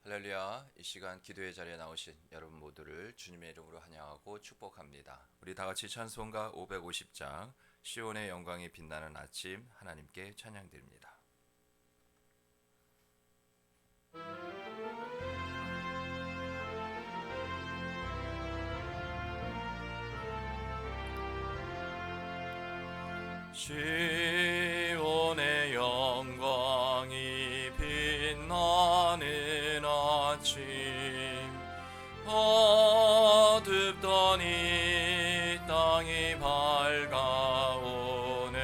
할렐루야. 이 시간 기도의 자리에 나오신 여러분 모두를 주님의 이름으로 환영하고 축복합니다. 우리 다 같이 찬송가 550장 시온의 영광이 빛나는 아침 하나님께 찬양드립니다. 시온의 영광이 빛나는 아침 어둡던 이 땅이 밝아오네.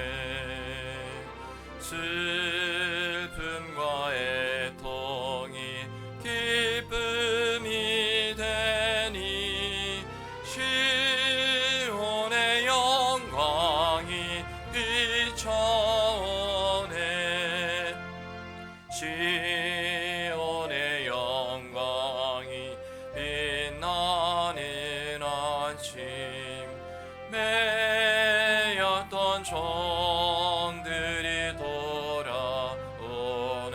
슬픔과 애통이 기쁨이 되니 시온의 영광이 비춰오네. 시온의 영광이 빛나는 아침 매였던 종들이 돌아오네.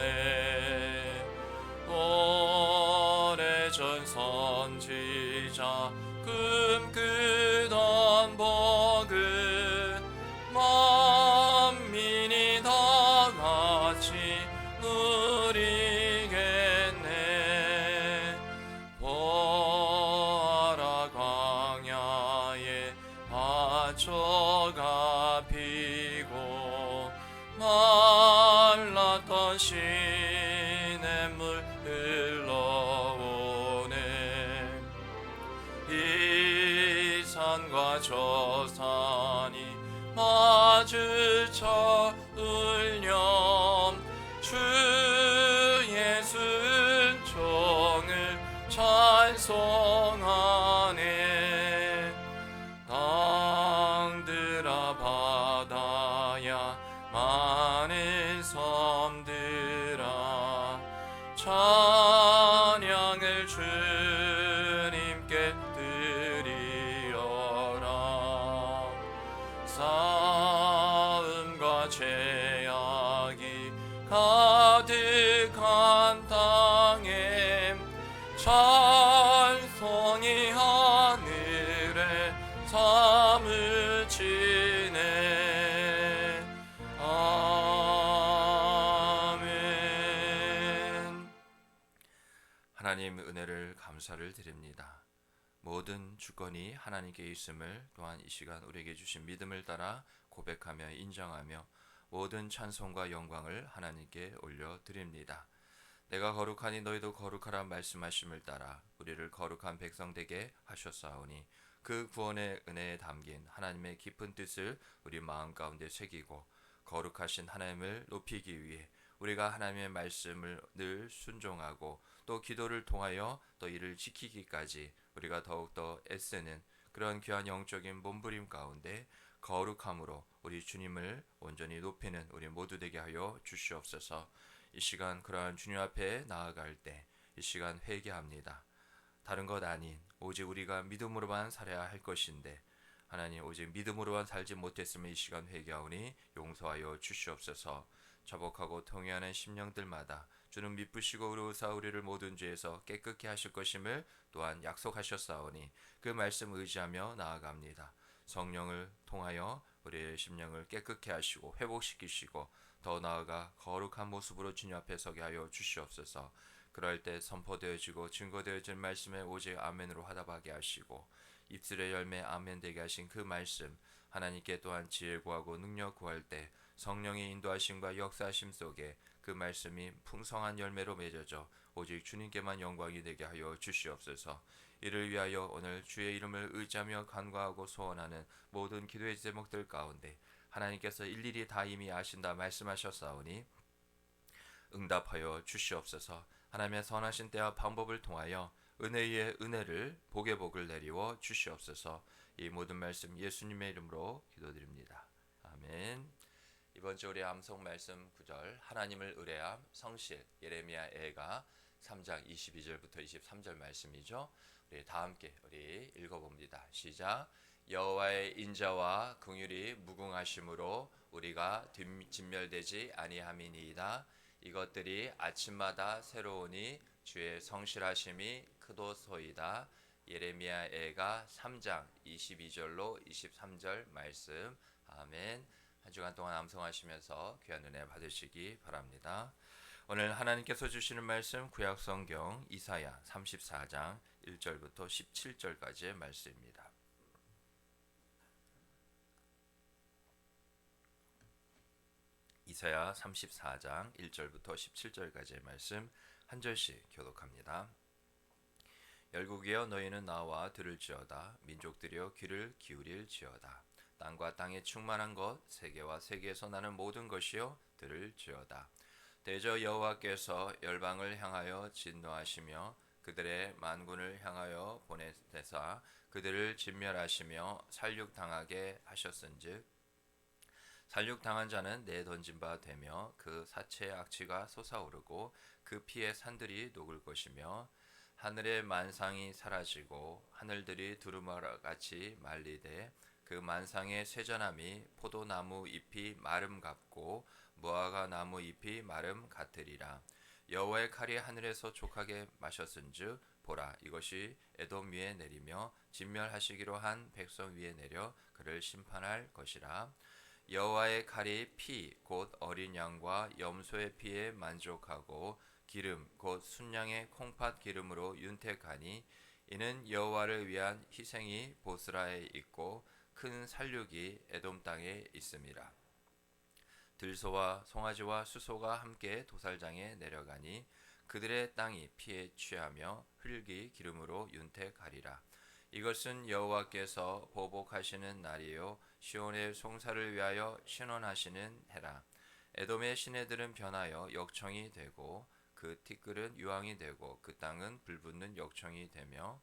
오래전 선지자 꿈꾸던 복은 만민이 다 같이 누리겠네. 보아라 광야에 화초가 피고 말랐던 시냇물 흘러오네. 이 산과 저 산이 마주쳐 울렴 주 예수 은총을 찬송하네. 땅들아 바다야 많은 섬들아 찬양을 주님께 드리어라. 싸움과 죄악이 가득한 땅에 찬송이 하늘에 사무치네. 아멘. 하나님 은혜를 감사를 드립니다. 모든 주권이 하나님께 있음을 또한 이 시간 우리에게 주신 믿음을 따라 고백하며 인정하며 모든 찬송과 영광을 하나님께 올려드립니다. 내가 거룩하니 너희도 거룩하라 말씀하심을 따라 우리를 거룩한 백성 되게 하셨사오니 그 구원의 은혜에 담긴 하나님의 깊은 뜻을 우리 마음 가운데 새기고 거룩하신 하나님을 높이기 위해 우리가 하나님의 말씀을 늘 순종하고 또 기도를 통하여 또 이를 지키기까지 우리가 더욱더 애쓰는 그런 귀한 영적인 몸부림 가운데 거룩함으로 우리 주님을 온전히 높이는 우리 모두 되게 하여 주시옵소서. 이 시간 그러한 주님 앞에 나아갈 때 이 시간 회개합니다. 다른 것 아닌 오직 우리가 믿음으로만 살아야 할 것인데 하나님 오직 믿음으로만 살지 못했으면 이 시간 회개하오니 용서하여 주시옵소서. 자복하고 통회하는 심령들마다 주는 미쁘시고 의로우사 우리를 모든 죄에서 깨끗게 하실 것임을 또한 약속하셨사오니 그 말씀 의지하며 나아갑니다. 성령을 통하여 우리의 심령을 깨끗게 하시고 회복시키시고 더 나아가 거룩한 모습으로 주님 앞에 서게 하여 주시옵소서. 그럴 때 선포되어지고 증거되어질 말씀에 오직 아멘으로 화답하게 하시고 입술의 열매 아멘 되게 하신 그 말씀 하나님께 또한 지혜 구하고 능력 구할 때 성령의 인도하심과 역사하심 속에 그 말씀이 풍성한 열매로 맺어져 오직 주님께만 영광이 되게 하여 주시옵소서. 이를 위하여 오늘 주의 이름을 의지하며 간구하고 소원하는 모든 기도의 제목들 가운데 하나님께서 일일이 다 이미 아신다 말씀하셨사오니 응답하여 주시옵소서. 하나님의 선하신 때와 방법을 통하여 은혜의 은혜를 복의 복을 내리워 주시옵소서. 이 모든 말씀 예수님의 이름으로 기도드립니다. 아멘. 이번 주 우리 암송 말씀 9절 하나님을 의뢰함 성실 예레미야 애가 3장 22절부터 23절 말씀이죠. 우리 다 함께 우리 읽어봅니다. 시작. 여호와의 인자와 긍휼이 무궁하심으로 우리가 진멸되지 아니함이니이다. 이것들이 아침마다 새로우니 주의 성실하심이 크도소이다. 예레미야애가 3장 22절로 23절 말씀. 아멘. 한 주간 동안 암송하시면서 귀한 은혜 받으시기 바랍니다. 오늘 하나님께서 주시는 말씀 구약성경 이사야 34장 1절부터 17절까지의 말씀입니다. 이사야 34장 1절부터 17절까지의 말씀 한 절씩 교독합니다. 열국이여 너희는 나와 들을지어다. 민족들이여 귀를 기울일지어다. 땅과 땅에 충만한 것 세계와 세계에서 나는 모든 것이여 들을지어다. 대저 여호와께서 열방을 향하여 진노하시며 그들의 만군을 향하여 보내사 그들을 진멸하시며 살육당하게 하셨은즉 살육당한 자는 내던진 바 되며 그 사체의 악취가 솟아오르고 그 피의 산들이 녹을 것이며 하늘의 만상이 사라지고 하늘들이 두루마리같이 말리되 그 만상의 쇠전함이 포도나무 잎이 마름 같고 무화과 나무 잎이 마름 같으리라. 여호와의 칼이 하늘에서 족하게 마셨은즉 보라 이것이 에돔 위에 내리며 진멸하시기로 한 백성 위에 내려 그를 심판할 것이라. 여호와의 칼이 피 곧 어린 양과 염소의 피에 만족하고 기름 곧 순양의 콩팥 기름으로 윤택하니 이는 여호와를 위한 희생이 보스라에 있고 큰 살육이 에돔 땅에 있음이라. 들소와 송아지와 수소가 함께 도살장에 내려가니 그들의 땅이 피에 취하며 흙이 기름으로 윤택하리라. 이것은 여호와께서 보복하시는 날이요 시온의 송사를 위하여 신원하시는 해라. 에돔의 시내들은 변하여 역청이 되고 그 티끌은 유황이 되고 그 땅은 불붙는 역청이 되며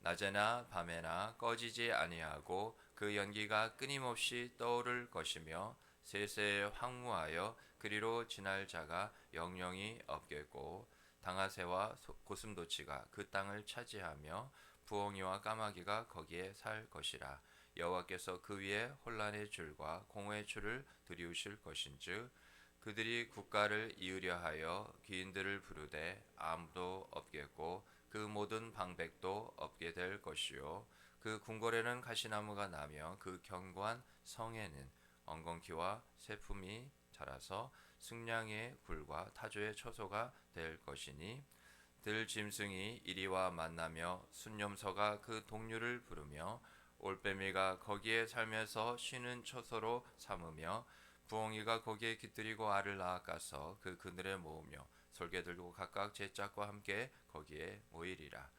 낮에나 밤에나 꺼지지 아니하고 그 연기가 끊임없이 떠오를 것이며 세세에 황무하여 그리로 지날 자가 영영이 없겠고 당아새와 고슴도치가 그 땅을 차지하며 부엉이와 까마귀가 거기에 살 것이라. 여호와께서 그 위에 혼란의 줄과 공허의 줄을 들이우실 것인즉 그들이 국가를 이으려 하여 귀인들을 부르되 아무도 없겠고 그 모든 방백도 없게 될 것이요 그 궁궐에는 가시나무가 나며 그 견고한 성에는 엉겅퀴와 새품이 자라서 승냥이의 굴과 타조의 처소가 될 것이니 들짐승이 이리와 만나며 순념서가 그 동류를 부르며 올빼미가 거기에 살면서 쉬는 처소로 삼으며 부엉이가 거기에 깃들이고 알을 낳아가서 그 그늘에 모으며 솔개들고 각각 제 짝과 함께 거기에 모이리라.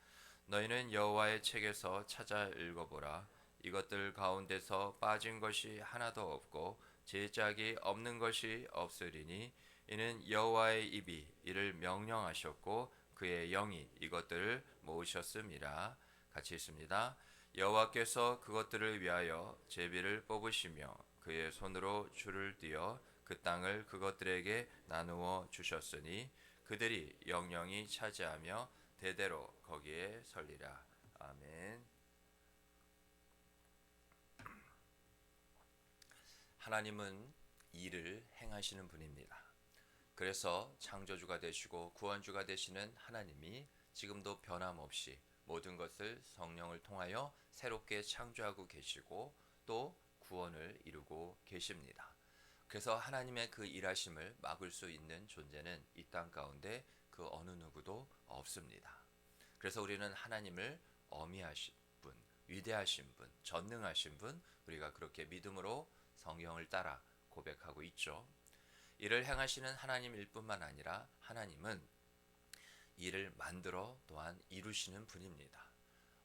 너희는 여호와의 책에서 찾아 읽어보라. 이것들 가운데서 빠진 것이 하나도 없고 제 짝이 없는 것이 없으리니 이는 여호와의 입이 이를 명령하셨고 그의 영이 이것들을 모으셨음이라. 같이 있습니다. 여호와께서 그것들을 위하여 제비를 뽑으시며 그의 손으로 줄을 띄어 그 땅을 그것들에게 나누어 주셨으니 그들이 영영이 차지하며 대대로 거기에 설리라. 아멘. 하나님은 일을 행하시는 분입니다. 그래서 창조주가 되시고 구원주가 되시는 하나님이 지금도 변함없이 모든 것을 성령을 통하여 새롭게 창조하고 계시고 또 구원을 이루고 계십니다. 그래서 하나님의 그 일하심을 막을 수 있는 존재는 이 땅 가운데 그 어느 누구도 없습니다. 그래서 우리는 하나님을 어미하신 분, 위대하신 분, 전능하신 분, 우리가 그렇게 믿음으로 성경을 따라 고백하고 있죠. 이를 행하시는 하나님일 뿐만 아니라 하나님은 일을 만들어 또한 이루시는 분입니다.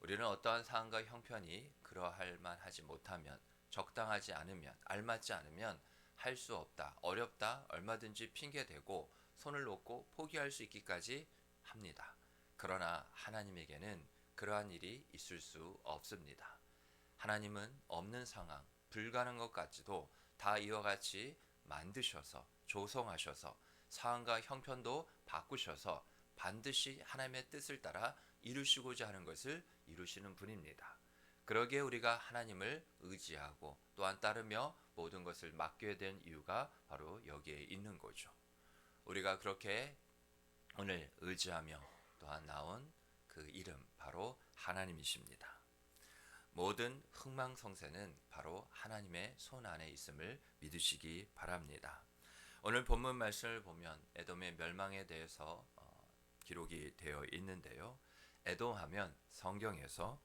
우리는 어떠한 상황과 형편이 그러할 만하지 못하면, 적당하지 않으면, 알맞지 않으면 할 수 없다, 어렵다, 얼마든지 핑계대고 손을 놓고 포기할 수 있기까지 합니다. 그러나 하나님에게는 그러한 일이 있을 수 없습니다. 하나님은 없는 상황, 불가능한 것 같지도 다 이와 같이 만드셔서 조성하셔서 상황과 형편도 바꾸셔서 반드시 하나님의 뜻을 따라 이루시고자 하는 것을 이루시는 분입니다. 그러기에 우리가 하나님을 의지하고 또한 따르며 모든 것을 맡겨야 되는 이유가 바로 여기에 있는 거죠. 우리가 그렇게 오늘 의지하며 또한 나온 그 이름 바로 하나님이십니다. 모든 흥망성쇠는 바로 하나님의 손 안에 있음을 믿으시기 바랍니다. 오늘 본문 말씀을 보면 에돔의 멸망에 대해서 기록이 되어 있는데요. 에돔하면 성경에서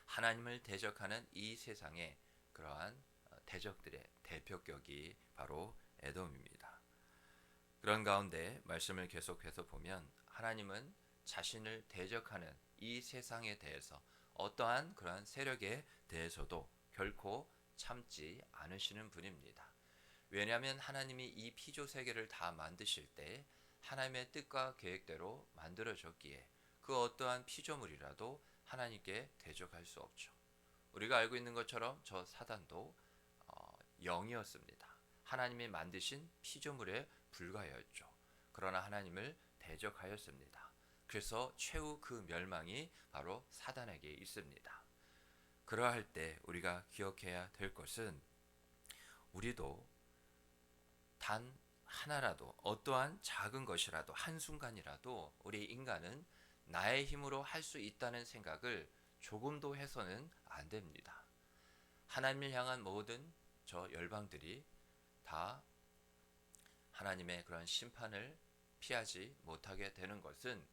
하나님을 대적하는 이 세상의 그러한 대적들의 대표격이 바로 에돔입니다. 그런 가운데 말씀을 계속해서 보면 하나님은 자신을 대적하는 이 세상에 대해서 어떠한 그러한 세력에 대해서도 결코 참지 않으시는 분입니다. 왜냐하면 하나님이 이 피조 세계를 다 만드실 때 하나님의 뜻과 계획대로 만들어졌기에 그 어떠한 피조물이라도 하나님께 대적할 수 없죠. 우리가 알고 있는 것처럼 저 사단도 영이었습니다. 하나님이 만드신 피조물에 불과하였죠. 그러나 하나님을 대적하였습니다. 그래서 최후 그 멸망이 바로 사단에게 있습니다. 그러할 때 우리가 기억해야 될 것은 우리도 단 하나라도 어떠한 작은 것이라도 한순간이라도 우리 인간은 나의 힘으로 할 수 있다는 생각을 조금도 해서는 안 됩니다. 하나님을 향한 모든 저 열방들이 다 하나님의 그런 심판을 피하지 못하게 되는 것은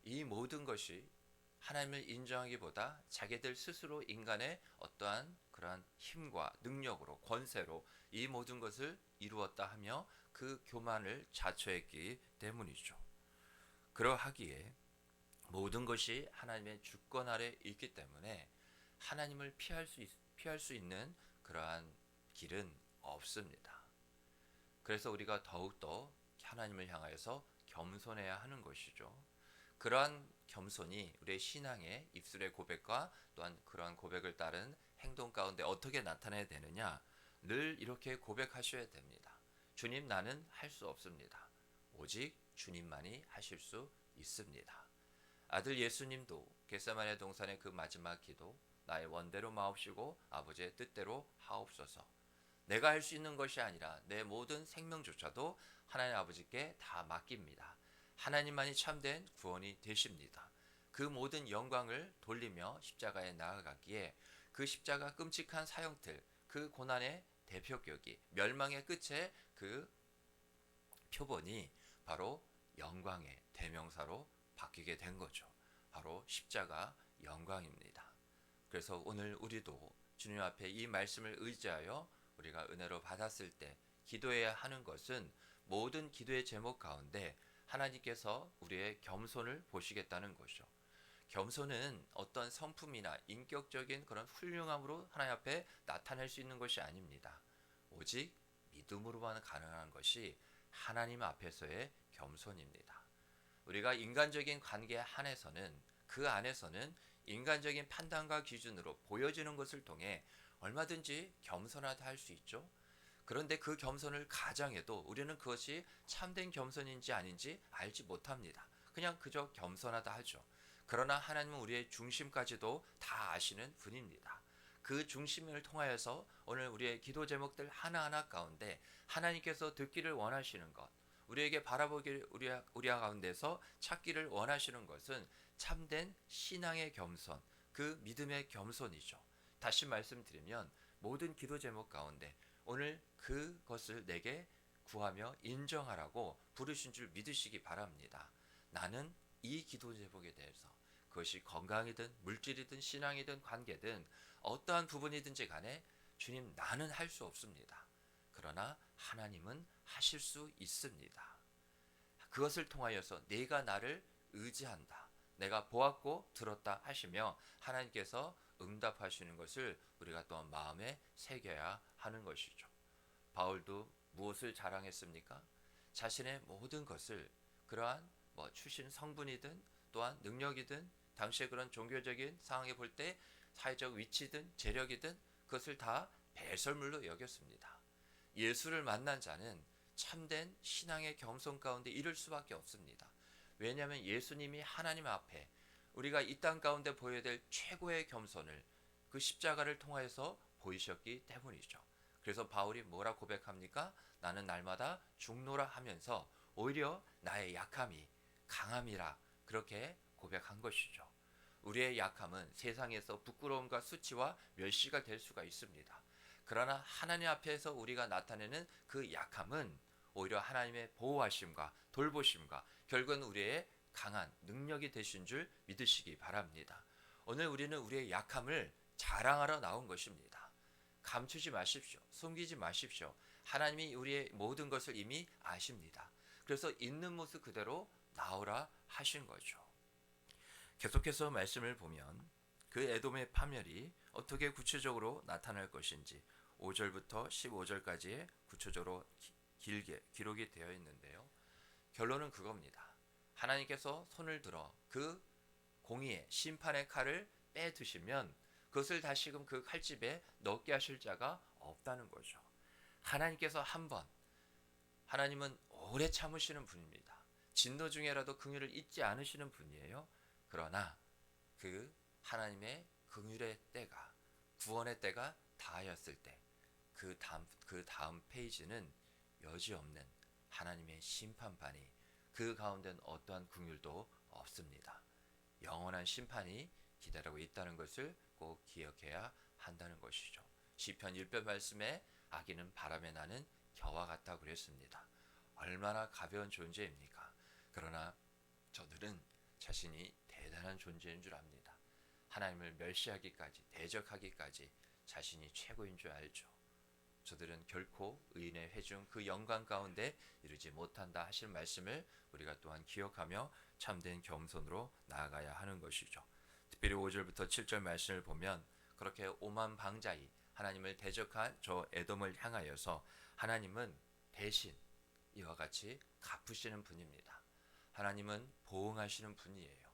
이 모든 것이 하나님을 인정하기보다 자기들 스스로 인간의 어떠한 그러한 힘과 능력으로 권세로 이 모든 것을 이루었다 하며 그 교만을 자초했기 때문이죠. 그러하기에 모든 것이 하나님의 주권 아래 있기 때문에 하나님을 피할 수 있는 그러한 길은 없습니다. 그래서 우리가 더욱더 하나님을 향하여서 겸손해야 하는 것이죠. 그러한 겸손이 우리의 신앙의 입술의 고백과 또한 그러한 고백을 따른 행동 가운데 어떻게 나타나야 되느냐? 늘 이렇게 고백하셔야 됩니다. 주님, 나는 할 수 없습니다. 오직 주님만이 하실 수 있습니다. 아들 예수님도 겟세마네 동산의 그 마지막 기도, 나의 원대로 마옵시고 아버지의 뜻대로 하옵소서. 내가 할 수 있는 것이 아니라 내 모든 생명조차도 하나님 아버지께 다 맡깁니다. 하나님만이 참된 구원이 되십니다. 그 모든 영광을 돌리며 십자가에 나아갔기에 그 십자가 끔찍한 사형틀, 그 고난의 대표격이 멸망의 끝에 그 표본이 바로 영광의 대명사로 바뀌게 된 거죠. 바로 십자가 영광입니다. 그래서 오늘 우리도 주님 앞에 이 말씀을 의지하여 우리가 은혜로 받았을 때 기도해야 하는 것은 모든 기도의 제목 가운데 하나님께서 우리의 겸손을 보시겠다는 것이죠. 겸손은 어떤 성품이나 인격적인 그런 훌륭함으로 하나님 앞에 나타낼 수 있는 것이 아닙니다. 오직 믿음으로만 가능한 것이 하나님 앞에서의 겸손입니다. 우리가 인간적인 관계 안에서는 그 안에서는 인간적인 판단과 기준으로 보여지는 것을 통해 얼마든지 겸손하다 할 수 있죠. 그런데 그 겸손을 가장해도 우리는 그것이 참된 겸손인지 아닌지 알지 못합니다. 그냥 그저 겸손하다 하죠. 그러나 하나님은 우리의 중심까지도 다 아시는 분입니다. 그 중심을 통하여서 오늘 우리의 기도 제목들 하나하나 가운데 하나님께서 듣기를 원하시는 것, 우리에게 바라보기를 우리 가운데서 찾기를 원하시는 것은 참된 신앙의 겸손, 그 믿음의 겸손이죠. 다시 말씀드리면 모든 기도 제목 가운데 오늘 그것을 내게 구하며 인정하라고 부르신 줄 믿으시기 바랍니다. 나는 이 기도 제목에 대해서 그것이 건강이든 물질이든 신앙이든 관계든 어떠한 부분이든지 간에 주님, 나는 할 수 없습니다. 그러나 하나님은 하실 수 있습니다. 그것을 통하여서 내가 나를 의지한다. 내가 보았고 들었다 하시며 하나님께서 응답하시는 것을 우리가 또한 마음에 새겨야 하는 것이죠. 바울도 무엇을 자랑했습니까? 자신의 모든 것을 그러한 출신 성분이든 또한 능력이든 당시의 그런 종교적인 상황에 볼 때 사회적 위치든 재력이든 그것을 다 배설물로 여겼습니다. 예수를 만난 자는 참된 신앙의 겸손 가운데 이를 수밖에 없습니다. 왜냐하면 예수님이 하나님 앞에 우리가 이 땅 가운데 보여야 될 최고의 겸손을 그 십자가를 통하여서 보이셨기 때문이죠. 그래서 바울이 뭐라 고백합니까? 나는 날마다 죽노라 하면서 오히려 나의 약함이 강함이라 그렇게 고백한 것이죠. 우리의 약함은 세상에서 부끄러움과 수치와 멸시가 될 수가 있습니다. 그러나 하나님 앞에서 우리가 나타내는 그 약함은 오히려 하나님의 보호하심과 돌보심과 결국은 우리의 강한 능력이 되신 줄 믿으시기 바랍니다. 오늘 우리는 우리의 약함을 자랑하러 나온 것입니다. 감추지 마십시오. 숨기지 마십시오. 하나님이 우리의 모든 것을 이미 아십니다. 그래서 있는 모습 그대로 나오라 하신 거죠. 계속해서 말씀을 보면 그 에돔의 파멸이 어떻게 구체적으로 나타날 것인지 5절부터 15절까지의 구체적으로 길게 기록이 되어 있는데요. 결론은 그겁니다. 하나님께서 손을 들어 그 공의의 심판의 칼을 빼드시면 그것을 다시금 그 칼집에 넣게 하실 자가 없다는 거죠. 하나님께서 한번, 하나님은 오래 참으시는 분입니다. 진노 중에라도 긍휼을 잊지 않으시는 분이에요. 그러나 그 하나님의 긍휼의 때가, 구원의 때가 다하였을 때 그 다음 페이지는 여지없는 하나님의 심판판이, 그 가운데는 어떠한 긍휼도 없습니다. 영원한 심판이 기다리고 있다는 것을 꼭 기억해야 한다는 것이죠. 시편 1편 말씀에 악인은 바람에 나는 겨와 같다고 그랬습니다. 얼마나 가벼운 존재입니까? 그러나 저들은 자신이 대단한 존재인 줄 압니다. 하나님을 멸시하기까지, 대적하기까지 자신이 최고인 줄 알죠. 저들은 결코 의인의 회중 그 영광 가운데 이르지 못한다 하실 말씀을 우리가 또한 기억하며 참된 겸손으로 나아가야 하는 것이죠. 특별히 5절부터 7절 말씀을 보면 그렇게 오만방자히 하나님을 대적한 저 에돔을 향하여서 하나님은 대신 이와 같이 갚으시는 분입니다. 하나님은 보응하시는 분이에요.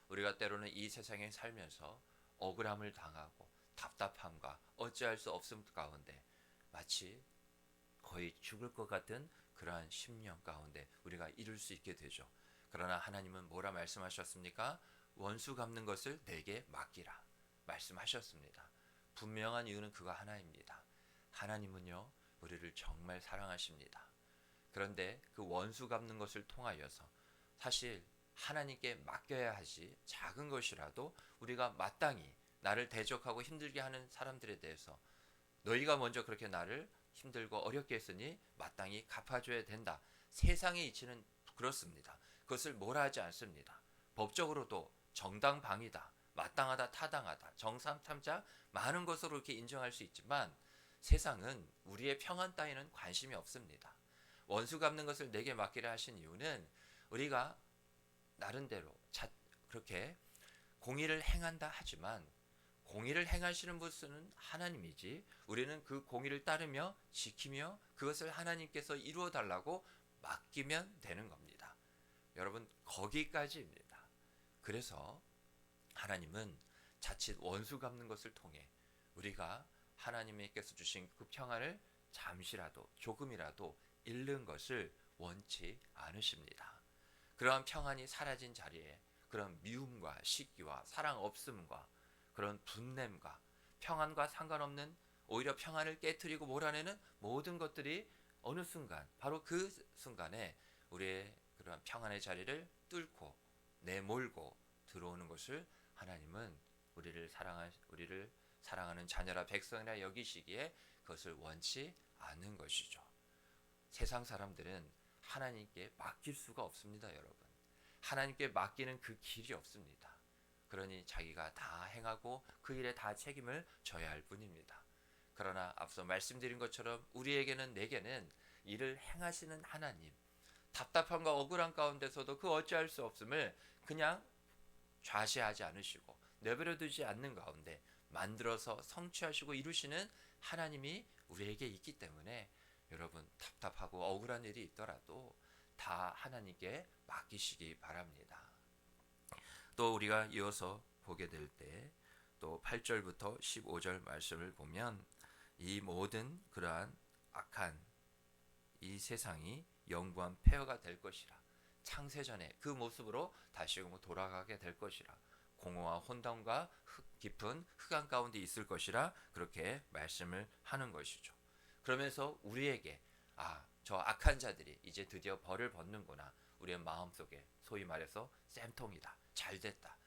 우리가 때로는 이 세상에 살면서 억울함을 당하고 답답함과 어찌할 수 없음 가운데 마치 거의 죽을 것 같은 그러한 심령 가운데 우리가 이룰 수 있게 되죠. 그러나 하나님은 뭐라 말씀하셨습니까? 원수 갚는 것을 내게 맡기라 말씀하셨습니다. 분명한 이유는 그거 하나입니다. 하나님은요, 우리를 정말 사랑하십니다. 그런데 그 원수 갚는 것을 통하여서 사실 하나님께 맡겨야 하지, 작은 것이라도 우리가 마땅히 나를 대적하고 힘들게 하는 사람들에 대해서 너희가 먼저 그렇게 나를 힘들고 어렵게 했으니 마땅히 갚아줘야 된다. 세상의 이치는 그렇습니다. 그것을 뭐라 하지 않습니다. 법적으로도 정당방위다, 마땅하다, 타당하다, 정상탐자 많은 것으로 이렇게 인정할 수 있지만 세상은 우리의 평안 따위는 관심이 없습니다. 원수 갚는 것을 내게 맡기라 하신 이유는 우리가 나름대로 그렇게 공의를 행한다 하지만 공의를 행하시는 분은 하나님이지 우리는 그 공의를 따르며 지키며 그것을 하나님께서 이루어 달라고 맡기면 되는 겁니다. 여러분, 거기까지입니다. 그래서 하나님은 자칫 원수 갚는 것을 통해 우리가 하나님께서 주신 그 평안을 잠시라도 조금이라도 잃는 것을 원치 않으십니다. 그러한 평안이 사라진 자리에 그런 미움과 시기와 사랑 없음과 그런 분냄과 평안과 상관없는 오히려 평안을 깨트리고 몰아내는 모든 것들이 어느 순간 바로 그 순간에 우리의 그러한 평안의 자리를 뚫고 내몰고 들어오는 것을 하나님은 우리를 사랑하는 자녀라 백성이라 여기시기에 그것을 원치 않는 것이죠. 세상 사람들은 하나님께 맡길 수가 없습니다, 여러분. 하나님께 맡기는 그 길이 없습니다. 그러니 자기가 다 행하고 그 일에 다 책임을 져야 할 뿐입니다. 그러나 앞서 말씀드린 것처럼 우리에게는, 내게는 이를 행하시는 하나님, 답답함과 억울한 가운데서도 그 어찌할 수 없음을 그냥 좌시하지 않으시고 내버려 두지 않는 가운데 만들어서 성취하시고 이루시는 하나님이 우리에게 있기 때문에 여러분, 답답하고 억울한 일이 있더라도 다 하나님께 맡기시기 바랍니다. 또 우리가 이어서 보게 될 때 또 8절부터 15절 말씀을 보면 이 모든 그러한 악한 이 세상이 영구한 폐허가 될 것이라, 창세전에 그 모습으로 다시금 돌아가게 될 것이라, 공허와 혼돈과 깊은 흑암 가운데 있을 것이라 그렇게 말씀을 하는 것이죠. 그러면서 우리에게 저 악한 자들이 이제 드디어 벌을 받는구나, 우리의 마음속에 소위 말해서 쌤통이다, 잘됐다,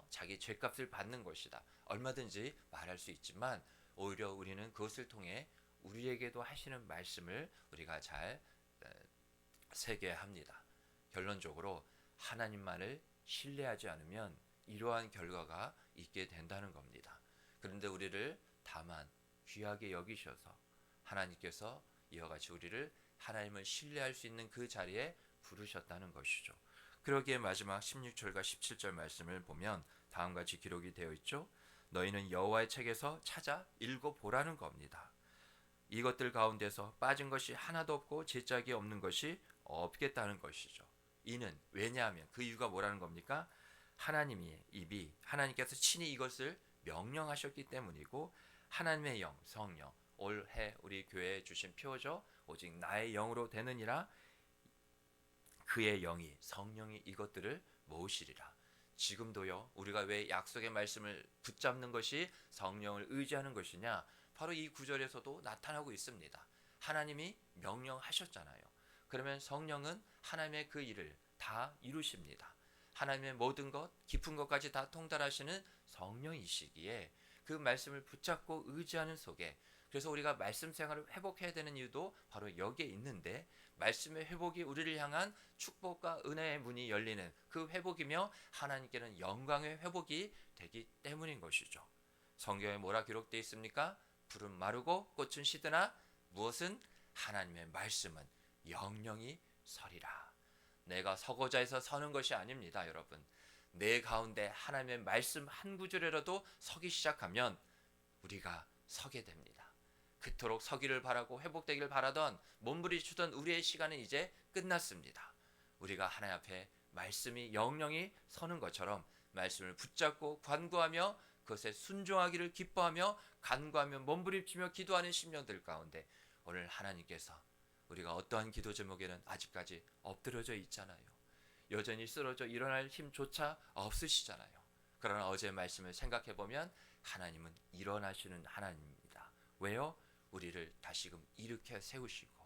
자기 죄값을 받는 것이다, 얼마든지 말할 수 있지만 오히려 우리는 그것을 통해 우리에게도 하시는 말씀을 우리가 잘 새겨야 합니다. 결론적으로 하나님만을 신뢰하지 않으면 이러한 결과가 있게 된다는 겁니다. 그런데 우리를 다만 귀하게 여기셔서 하나님께서 이와 같이 우리를 하나님을 신뢰할 수 있는 그 자리에 부르셨다는 것이죠. 그러기에 마지막 16절과 17절 말씀을 보면 다음과 같이 기록이 되어 있죠. 너희는 여호와의 책에서 찾아 읽어보라는 겁니다. 이것들 가운데서 빠진 것이 하나도 없고 제짝이 없는 것이 없겠다는 것이죠. 이는 왜냐하면 그 이유가 뭐라는 겁니까? 하나님의 입이 하나님께서 친히 이것을 명령하셨기 때문이고 하나님의 영, 성령, 올해 우리 교회에 주신 표어죠. 오직 나의 영으로 되느니라. 그의 영이, 성령이 이것들을 모으시리라. 지금도요, 우리가 왜 약속의 말씀을 붙잡는 것이 성령을 의지하는 것이냐? 바로 이 구절에서도 나타나고 있습니다. 하나님이 명령하셨잖아요. 그러면 성령은 하나님의 그 일을 다 이루십니다. 하나님의 모든 것, 깊은 것까지 다 통달하시는 성령이시기에 그 말씀을 붙잡고 의지하는 속에, 그래서 우리가 말씀 생활을 회복해야 되는 이유도 바로 여기에 있는데, 말씀의 회복이 우리를 향한 축복과 은혜의 문이 열리는 그 회복이며 하나님께는 영광의 회복이 되기 때문인 것이죠. 성경에 뭐라 기록되어 있습니까? 풀은 마르고 꽃은 시드나 무엇은? 하나님의 말씀은 영영이 서리라. 내가 서고자 해서 서는 것이 아닙니다, 여러분. 내 가운데 하나님의 말씀 한 구절이라도 서기 시작하면 우리가 서게 됩니다. 그토록 서기를 바라고 회복되기를 바라던 몸부림치던 우리의 시간은 이제 끝났습니다. 우리가 하나님 앞에 말씀이 영영이 서는 것처럼 말씀을 붙잡고 간구하며 그것에 순종하기를 기뻐하며 간구하며 몸부림치며 기도하는 심령들 가운데 오늘 하나님께서 우리가 어떠한 기도 제목에는 아직까지 엎드려져 있잖아요. 여전히 쓰러져 일어날 힘조차 없으시잖아요. 그러나 어제 말씀을 생각해보면 하나님은 일어나시는 하나님입니다. 왜요? 우리를 다시금 일으켜 세우시고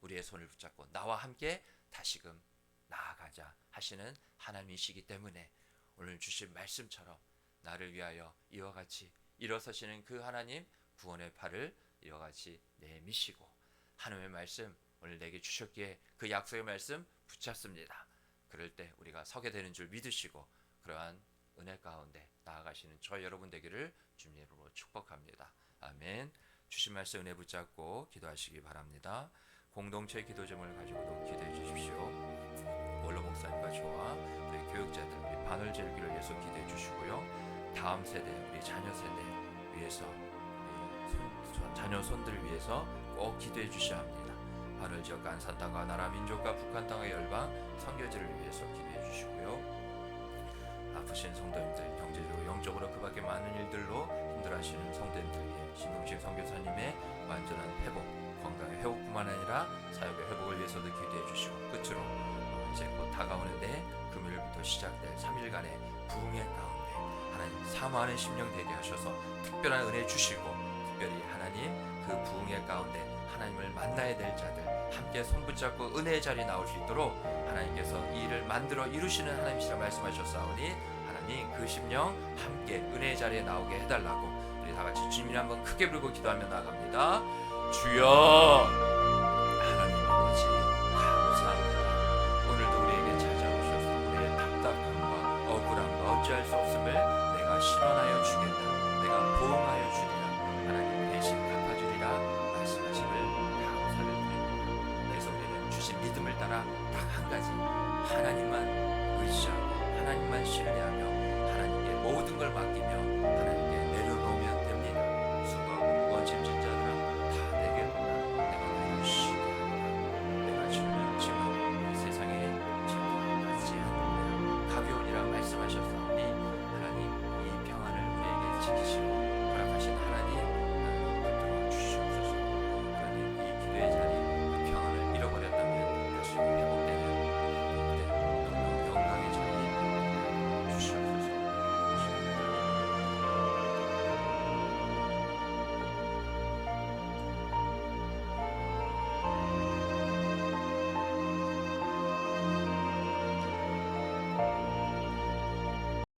우리의 손을 붙잡고 나와 함께 다시금 나아가자 하시는 하나님이시기 때문에 오늘 주신 말씀처럼 나를 위하여 이와 같이 일어서시는 그 하나님, 구원의 팔을 이와 같이 내미시고 하나님의 말씀 오늘 내게 주셨기에 그 약속의 말씀 붙잡습니다. 그럴 때 우리가 서게 되는 줄 믿으시고 그러한 은혜 가운데 나아가시는 저 여러분 되기를 주님으로 축복합니다. 아멘. 주신 말씀 은혜 붙잡고 기도하시기 바랍니다. 공동체 기도 제목을 가지고도 기도해 주십시오. 원로 목사님과 저와 우리 교육자들, 우리 반월절기를 위해서 기도해 주시고요. 다음 세대, 우리 자녀 세대 위해서, 우리 자녀 손들을 위해서 꼭 기도해 주셔야 합니다. 반월지역 안산땅과 나라 민족과 북한 땅의 열방 선교지를 위해서 기도해 주시고요. 아프신 성도님들, 경제적으로 영적으로 그 밖에 많은 일들로 힘들어하시는 성도님들 위해 신동식 선교사님의 완전한 회복, 건강의 회복뿐만 아니라 사역의 회복을 위해서도 기도해 주시고, 끝으로 이제 곧 다가오는데 금요일부터 시작될 3일간의 부흥의 가운데 하나님 사모하는 심령 되게 하셔서 특별한 은혜 주시고, 특별히 하나님 그 부흥의 가운데 하나님을 만나야 될 자들 함께 손붙잡고 은혜의 자리에 나올 수 있도록 하나님께서 이 일을 만들어 이루시는 하나님이시라 말씀하셨사오니 하나님 그 심령 함께 은혜의 자리에 나오게 해달라고 우리 다같이 주님을 한번 크게 부르고 기도하며 나갑니다. 주여 하나님 아버지 감사합니다. 오늘도 우리에게 찾아오셔서 우리의 답답함과 억울함과 어찌할 수 없음을 내가 실현하여 주겠다, 내가 보응하여 주리라, 하나님 대신 갚아주리라 말씀하심을 감사를 드립니다. 그래서 우리는 주신 믿음을 따라 딱 한 가지, 하나님만 의지하고 하나님만 신뢰하며 하나님께 모든 걸 맡기며 하나님